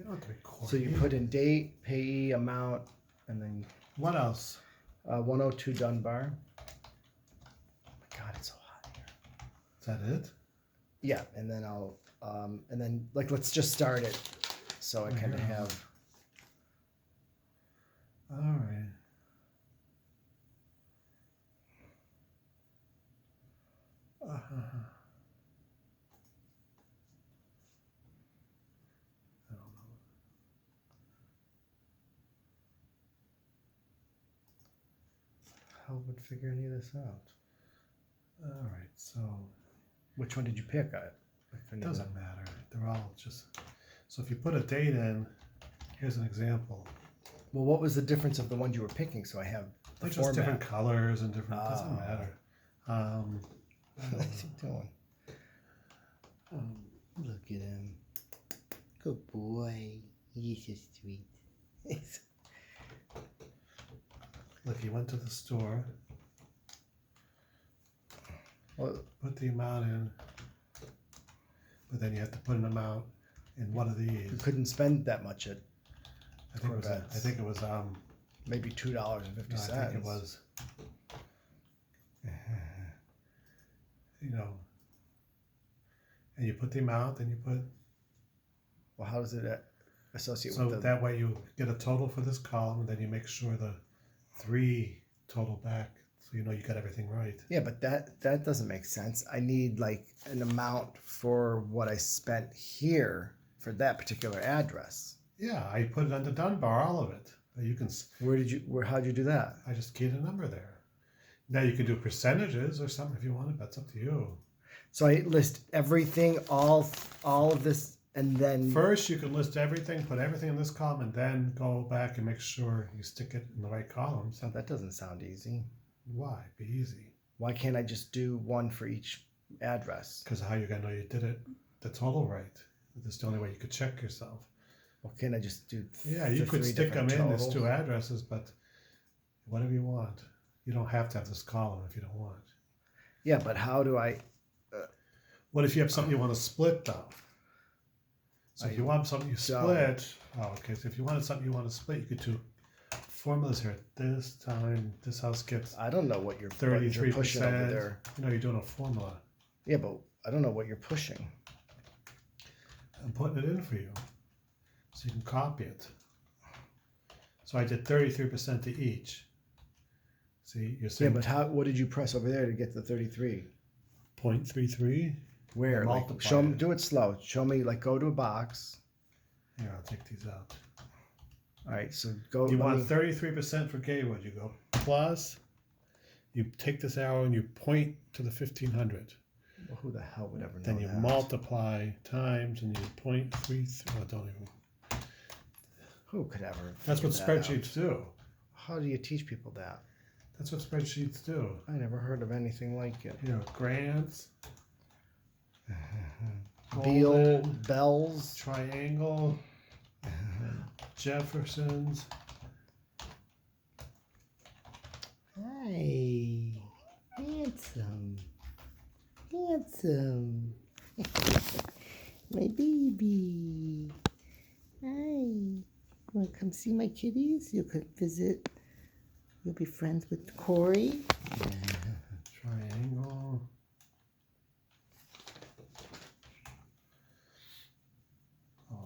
You don't have to record. So you put in date, payee, amount, and then What else? 102 Dunbar. Oh my God, it's so hot here. Is that it? Yeah, and then I'll and then like let's just start it, so I kind of Yeah. have. All right. Uh-huh. I don't know. How would figure any of this out? All right. So Which one did you pick? I couldn't it doesn't matter. They're all just. So if you put a date in, here's an example. Well, what was the difference of the ones you were picking? So I have the They're just format. different colors and different. Doesn't Oh. matter. What's he doing? Look at him. Good boy. He's so sweet. Look, you went to the store, Well, put the amount in, but then you have to put an amount in one of you these. couldn't spend that much at I think it was maybe $2.50. no, I think it was you know, and you put the amount, and you put Well, how does it associate so with the? that way you get a total for this column, and then you make sure the 3 total back, so you know you got everything right. Yeah, but that doesn't make sense. I need like an amount for what I spent here for that particular address. Yeah, I put it under Dunbar, all of it. You can. How'd you do that? I just keyed a number there. Now you can do percentages or something if you want it. That's up to you. So I list everything, all of this, and then First, you can list everything, put everything in this column, and then go back and make sure you stick it in the right columns. So that doesn't sound easy. Why? Be easy. Why can't I just do one for each address? Because how you gonna know you did it, the total right? That's the only way you could check yourself. Well, can't I just do? Yeah, you could 3 stick them different in as totals? 2 addresses, but whatever you want. You don't have to have this column if you don't want. Yeah, but how do I? What if you have something you want to split though? So if you want something you split, okay. So if you wanted something you want to split, you could do formulas here. This time, this house gets I don't know what you're pushing over 33%. there. You know, you're doing a formula. Yeah, but I don't know what you're pushing. I'm putting it in for you, so you can copy it. So I did 33% to each. See, you're Yeah, saying but what did you press over there to get the 33? 0.33. Where? Like, Multiply it. do it slow. Show me, like, go to a box. Here, I'll take these out. All right, so go. You want 33% for Gaywood. You go plus. You take this arrow and you point to the 1500. Well, who the hell would ever know Then you that? multiply times and you 0.33. Oh, don't even. Who could ever? That's what figure that spreadsheets do. out? How do you teach people that? That's what spreadsheets do. I never heard of anything like it. You know, grants, Beal, Golden, Bells. triangle, Jefferson's. Hi, handsome, handsome, my baby. Hi, want to come see my kitties? You could visit. You'll be friends with Corey. Triangle. Oh.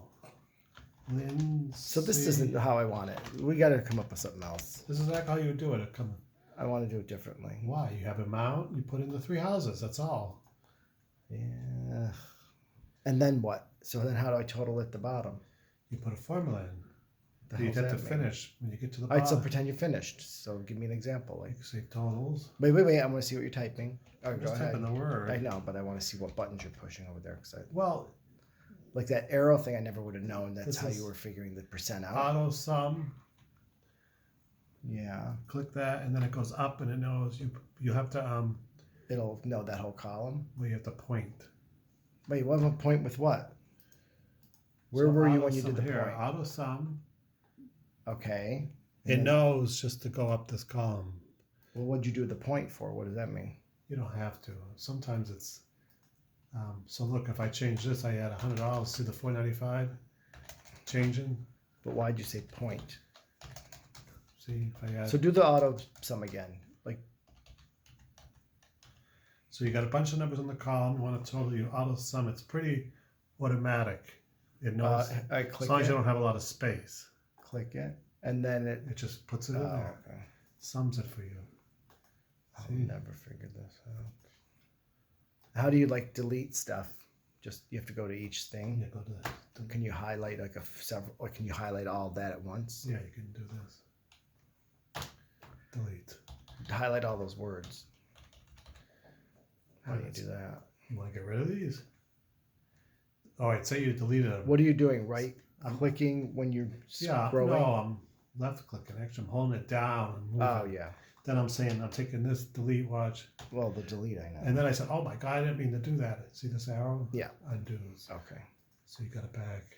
Lindsay. So this isn't how I want it. We got to come up with something else. This is like how you do it. I want to do it differently. Why? You have amount, you put in the 3 houses, that's all. Yeah. And then what? So then how do I total at the bottom? You put a formula in. The You hell's get to that mean? finish when you get to the All right, bottom. so pretend you're finished. So give me an example. Like, You say totals. wait. I want to see what you're typing. Oh, I'm go just ahead. typing the word. I know, but I want to see what buttons you're pushing over there. Well, Like that arrow thing, I never would have known. That's This how is- you were figuring the percent out. auto sum. Yeah. Click that, and then it goes up, and it knows you have to It'll know that whole column. well, you have to point. Wait, what was a point with what? Where So were you auto when you sum did the here? point? Auto sum. Okay. It knows just to go up this column. Well, what'd you do the point for? What does that mean? You don't have to. Sometimes it's. So look, if I change this, I add $100 to the 495. changing. But why'd you say point? See if I add. So do the auto sum again. Like, So you got a bunch of numbers in the column. You want to total your auto sum. It's pretty automatic. It knows I as click long as it, you don't have a lot of space. click it, and then it. It just puts it in Oh, there. okay. Sums it for you. I'll See? never figure this out. How do you like delete stuff? Just you have to go to each thing. Yeah, go to Can you highlight like several, or can you highlight all that at once? yeah, you can do this. Delete. Highlight all those words. How do you do that? You want to get rid of these? All right, say you deleted them. What are you doing? Right I'm- clicking when you're Yeah, scrolling? no, I'm left clicking. Actually, I'm holding it down and moving. Oh yeah. Then I'm saying I'm taking this delete, watch, Well, the delete I know. and then I said, "Oh my God, I didn't mean to do that." See this arrow? Yeah. Undoes. Okay. So you got it back.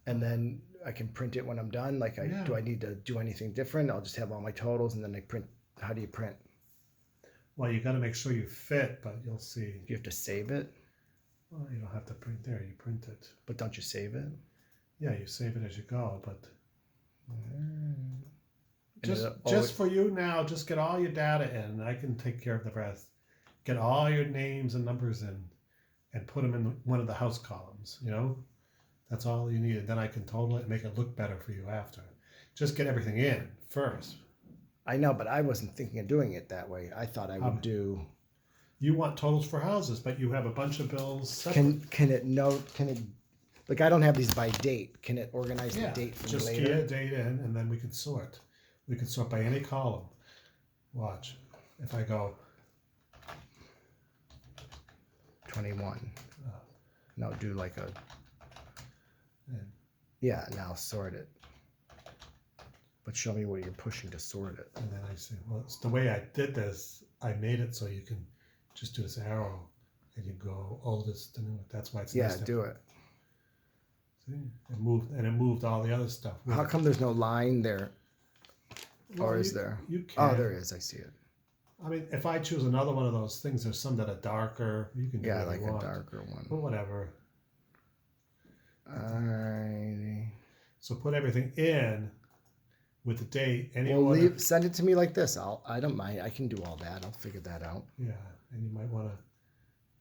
And then I can print it when I'm done. Like, Yeah. do I need to do anything different? I'll just have all my totals and then I print. How do you print? Well, you got to make sure you fit, but you'll see. Do you have to save it? Well, you don't have to print there. You print it. But don't you save it? Yeah, you save it as you go, but And just it just for you now, just get all your data in. And I can take care of the rest. Get all your names and numbers in, and put them in one of the house columns. You know, that's all you need. And then I can total it and make it look better for you after. Just get everything in first. I know, but I wasn't thinking of doing it that way. I thought I would do. You want totals for houses, but you have a bunch of bills separate. Can it note? Can it? Like, I don't have these by date. Can it organize the date for me just later? key a date in, and then we can sort. We can sort by any column. Watch. If I go 21. No, do like a. and Yeah, now sort it. But show me where you're pushing to sort it. And then I say, well, it's the way I did this, I made it so you can just do this arrow and you go oldest to newest. That's why it's Yeah, nice to- do it. See? It moved all the other stuff. with How it. come there's no line there? Well, Or is you- there? You can. Oh, there is. I see it. I mean, if I choose another one of those things, there's some that are darker. You can do Yeah, what like you a want. darker one. But whatever. Alrighty. So put everything in with the date. Any Well, order. send it to me like this. I don't mind. I can do all that. I'll figure that out. Yeah, and you might want to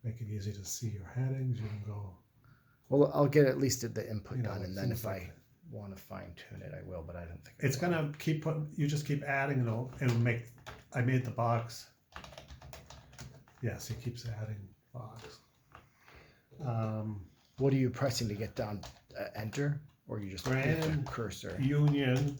make it easy to see your headings. You can go. Well, I'll get at least the input You know, done, and then things if like I that. want to fine tune it, I will. But I don't think I It's will. gonna keep putting. You just keep adding, and it'll make. I made the box. Yes, it keeps adding box. What are you pressing to get down? Enter, or you just hit the Grand cursor? Union.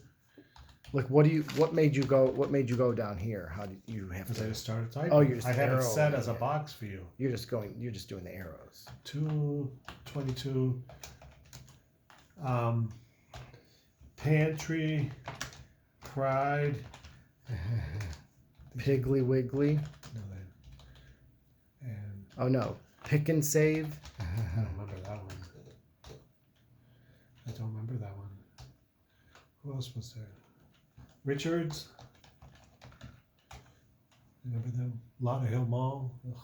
Like, what made you go? What made you go down here? How did you have Because I to? just started typing. Oh, you're just I have it arrowing set as a it. box for you. You're just going. You're just doing the arrows. 222. Pantry. Pride. Piggly Wiggly. No, and Oh no, Pick and Save. I don't remember that one. I don't remember that one. Who else was there? Richards. Remember them? Lauderhill Mall. Ugh.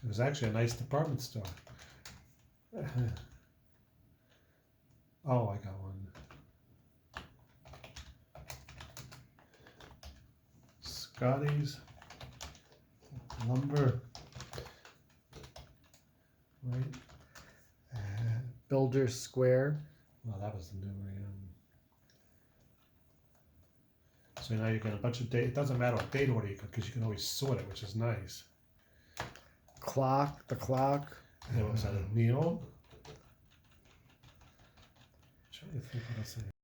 It was actually a nice department store. Oh, I got one. Scotty's Lumber. Right. Builder Square. Well, that was the new one. So now you got a bunch of date. It doesn't matter what date order you got because you can always sort it, which is nice. Clock. The clock. And then was that a neon? Trying to think what else I